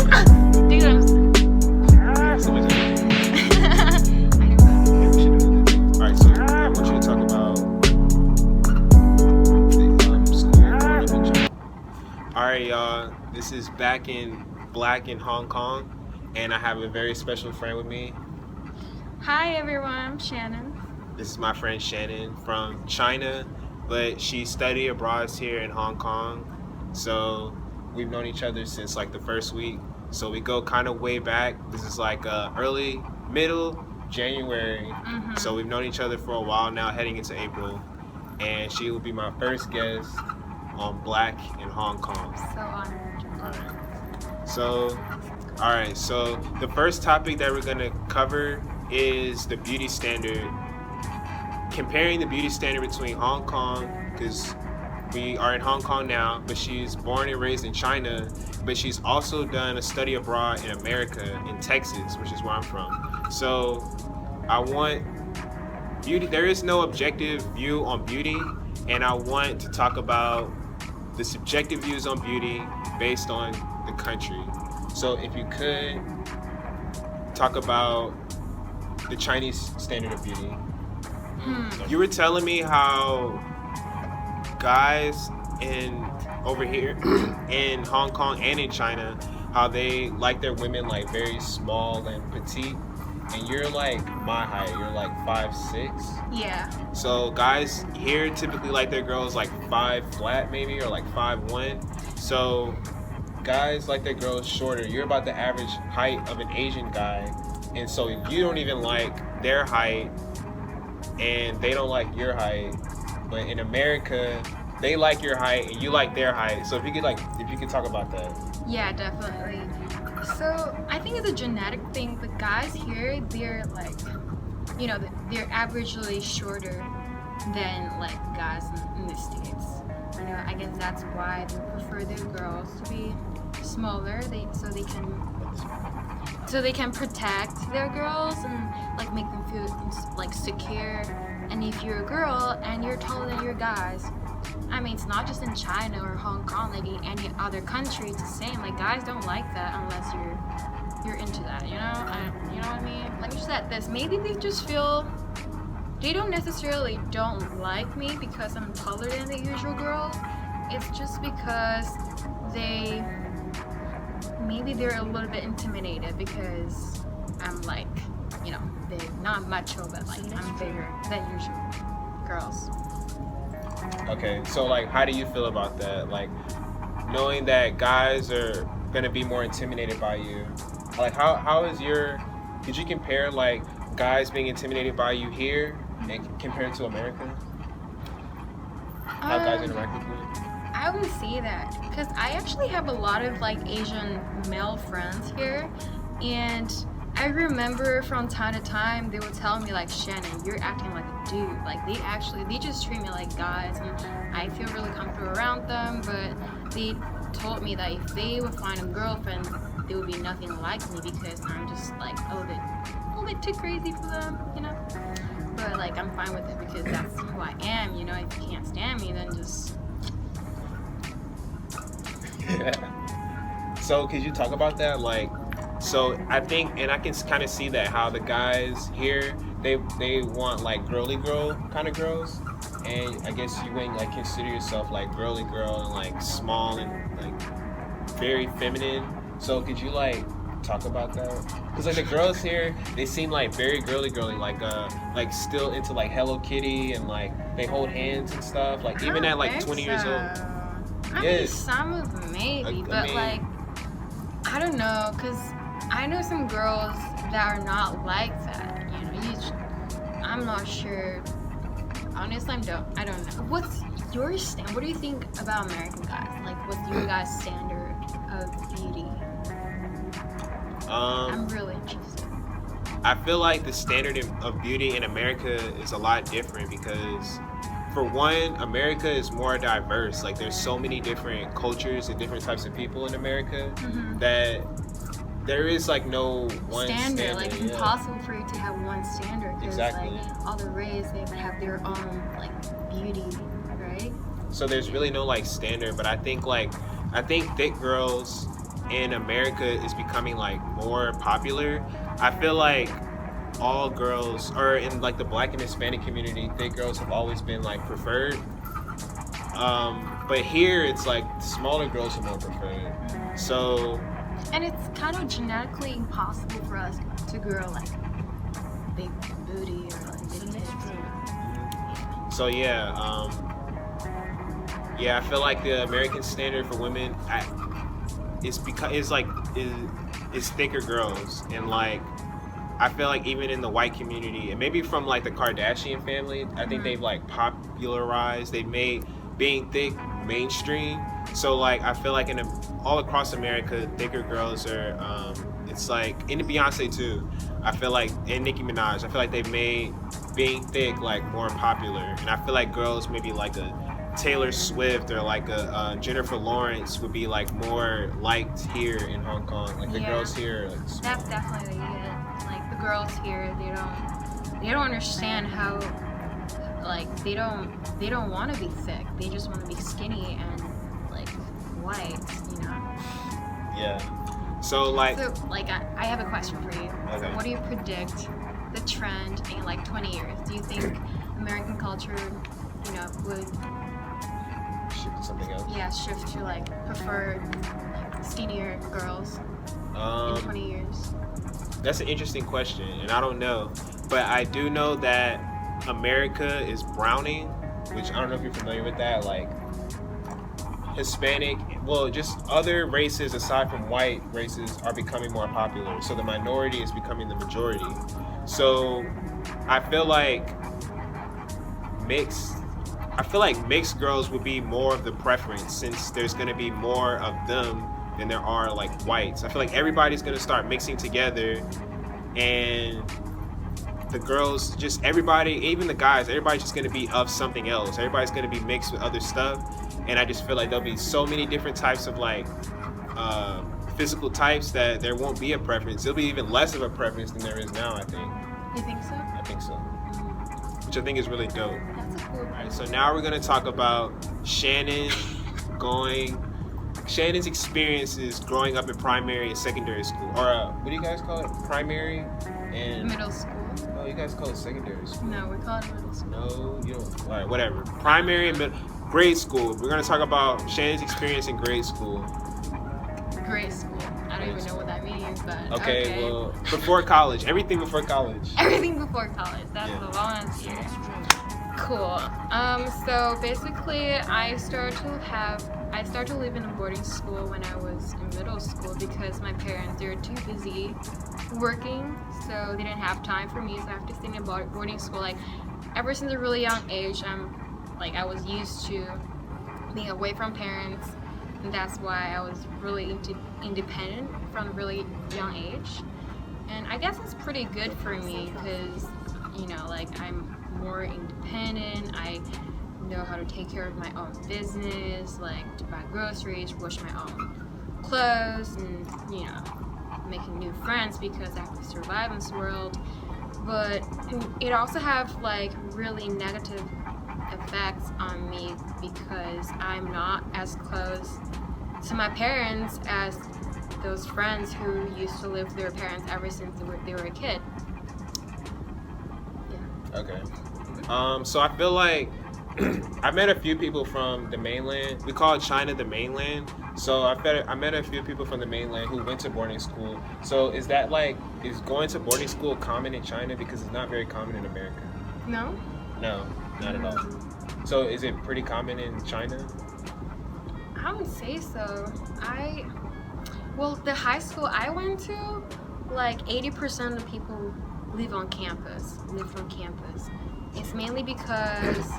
Dude, I'm Alright, so I want you to talk about the school growing up in China. Alright, y'all. This is Back in Black in Hong Kong, and I have a very special friend with me. Hi everyone, I'm Shannon. This is my friend Shannon from China, but she studied abroad here in Hong Kong. So we've known each other since like the first week. So we go kind of way back. This is like early, middle January. So we've known each other for a while now, heading into April. And she will be my first guest on Black in Hong Kong. So honored. Alright, so the first topic that we're gonna cover is the beauty standard. Comparing the beauty standard between Hong Kong, because we are in Hong Kong now, but she's born and raised in China, but she's also done a study abroad in America, in Texas, which is where I'm from. So I want beauty, there is no objective view on beauty, and I want to talk about the subjective views on beauty based on the country. So if you could talk about the Chinese standard of beauty. You were telling me how guys over here in Hong Kong and in China, how they like their women like very small and petite, and you're like my height, you're like 5'6". Yeah. So guys here typically like their girls like 5 flat maybe, or like 5'1". So guys like their girls shorter. You're about the average height of an Asian guy, and so if you don't even like their height and they don't like your height, but in America they like your height and you like their height. So if you could talk about that. Yeah, definitely. So I think it's a genetic thing. The guys here, they're like, they're averagely shorter than like guys in the States. I guess that's why they prefer their girls to be smaller. So they can protect their girls and like make them feel like secure. And if you're a girl and you're taller than your guys, I mean, it's not just in China or Hong Kong, like in any other country, it's the same. Like guys don't like that unless you're into that, you know? You know what I mean? Let me just add this. Maybe they just feel they don't necessarily don't like me because I'm taller than the usual girl. It's just because maybe they're a little bit intimidated because I'm like, big, not macho, but like I'm bigger than usual girls. Okay, so like how do you feel about that? Like knowing that guys are gonna be more intimidated by you. Like could you compare like guys being intimidated by you here and compared to America? How guys in America do it? I would say that because I actually have a lot of like Asian male friends here, and I remember from time to time they would tell me like, Shannon, you're acting like a dude. Like they just treat me like guys, and I feel really comfortable around them. But they told me that if they would find a girlfriend, they would be nothing like me because I'm just like a little bit too crazy for them, But like I'm fine with it because that's who I am, If you can't stand me, then just. So could you talk about that? Like, so I think, and I can kind of see that how the guys here they want like girly girl kind of girls, and I guess you wouldn't like consider yourself like girly girl and like small and like very feminine. So could you like talk about that? Because like the girls here, they seem like very girly, like still into like Hello Kitty and like they hold hands and stuff. Like even at like 20 years old. I mean, some of them maybe, but like, I don't know, because I know some girls that are not like that, I'm not sure. Honestly, I don't know. What's your stand? What do you think about American guys? Like, what's your guys' standard of beauty? I'm really interested. I feel like the standard of beauty in America is a lot different because, for one, America is more diverse. Like there's so many different cultures and different types of people in America that there is like no one standard. Like it's impossible for you to have one standard because exactly. Like all the race, they have their own like beauty, right? So there's really no like standard, but I think thick girls in America is becoming like more popular. I feel like all girls, or in like the Black and Hispanic community, thick girls have always been like preferred. But here it's like smaller girls are more preferred. So And it's kind of genetically impossible for us to grow like big booty or like big tits. so yeah, I feel like the American standard for women is thicker girls, and like I feel like even in the white community, and maybe from like the Kardashian family, I think they've like popularized, they've made being thick mainstream. So like I feel like all across America, thicker girls are. It's like in the Beyonce too. I feel like and Nicki Minaj, I feel like they've made being thick like more popular, and I feel like girls maybe like a Taylor Swift or like a Jennifer Lawrence would be like more liked here in Hong Kong. Like the girls here are like small. That's definitely it. Like the girls here, they don't understand how like they don't want to be thick. They just want to be skinny and like white, you know. Yeah. So like I have a question for you. Okay. So what do you predict the trend in like 20 years? Do you think American culture, you know, would shift to something else? shift to like prefer like skinnier girls in 20 years? That's an interesting question, and I don't know, but I do know that America is browning, which I don't know if you're familiar with that. Like Hispanic, well, just other races aside from white races are becoming more popular. So the minority is becoming the majority. So I feel like mixed girls would be more of the preference, since there's going to be more of them than there are like whites. I feel like everybody's going to start mixing together, and the girls, just everybody, even the guys, everybody's just going to be of something else. Everybody's going to be mixed with other stuff, and I just feel like there'll be so many different types of like physical types that there won't be a preference. There'll be even less of a preference than there is now, I think. You think so? I think so. Which I think is really dope. That's a cool. Alright, so now we're gonna talk about Shannon's experiences growing up in primary and secondary school, or what do you guys call it? Primary and Middle school. No, you guys call it secondary school. No, we call it middle school. No, you don't. All right, whatever. Primary and grade school. We're gonna talk about Shannon's experience in grade school. Grade school. I don't even know what that means, but okay. Well, before college, everything before college. Everything before college. That's Yeah. the long answer. Cool. So basically, I started to live in a boarding school when I was in middle school because my parents, they were too busy working, so they didn't have time for me. So I have to stay in a boarding school. Like ever since a really young age, I was used to being away from parents, and that's why I was really independent from a really young age. And I guess it's pretty good for me because, you know, like I'm more independent. I know how to take care of my own business, like to buy groceries, wash my own clothes, and, you know, making new friends because I have to survive in this world. But it also have like really negative effects on me because I'm not as close to my parents as those friends who used to live with their parents ever since they were a kid. Yeah. Okay. So I feel like I met a few people from the mainland. We call China the mainland. So I met a few people from the mainland who went to boarding school. So is going to boarding school common in China? Because it's not very common in America. No? No, not at all. So is it pretty common in China? I would say so. Well, the high school I went to, like 80% of the people live from campus. It's mainly because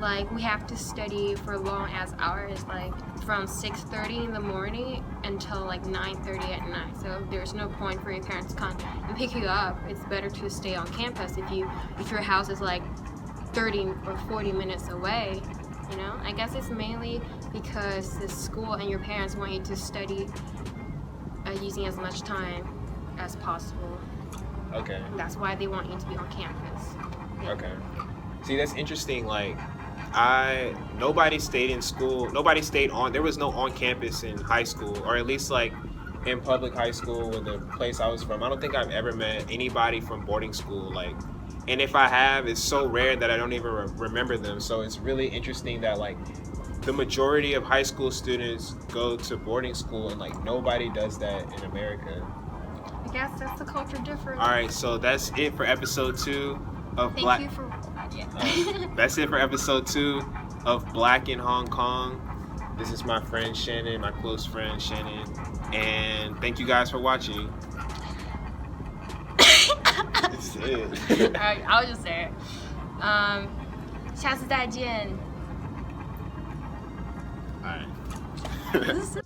like we have to study for long as hours, like from 6:30 in the morning until like 9:30 at night. So there's no point for your parents to come and pick you up. It's better to stay on campus if your house is like 30 or 40 minutes away. You know, I guess it's mainly because the school and your parents want you to study using as much time as possible. Okay. That's why they want you to be on campus. Yeah. Okay. See, that's interesting. Like, nobody stayed in school. There was no on campus in high school, or at least like in public high school, in the place I was from, I don't think I've ever met anybody from boarding school. Like, and if I have, it's so rare that I don't even remember them. So it's really interesting that like the majority of high school students go to boarding school, and like nobody does that in America. I guess that's the culture difference. All right, so that's it for episode 2 of Thank Black. you for yeah. That's it for episode 2 of Black in Hong Kong. This is my friend Shannon, my close friend Shannon, and thank you guys for watching. That's it. Alright, I'll just say it. 下次再见。All right.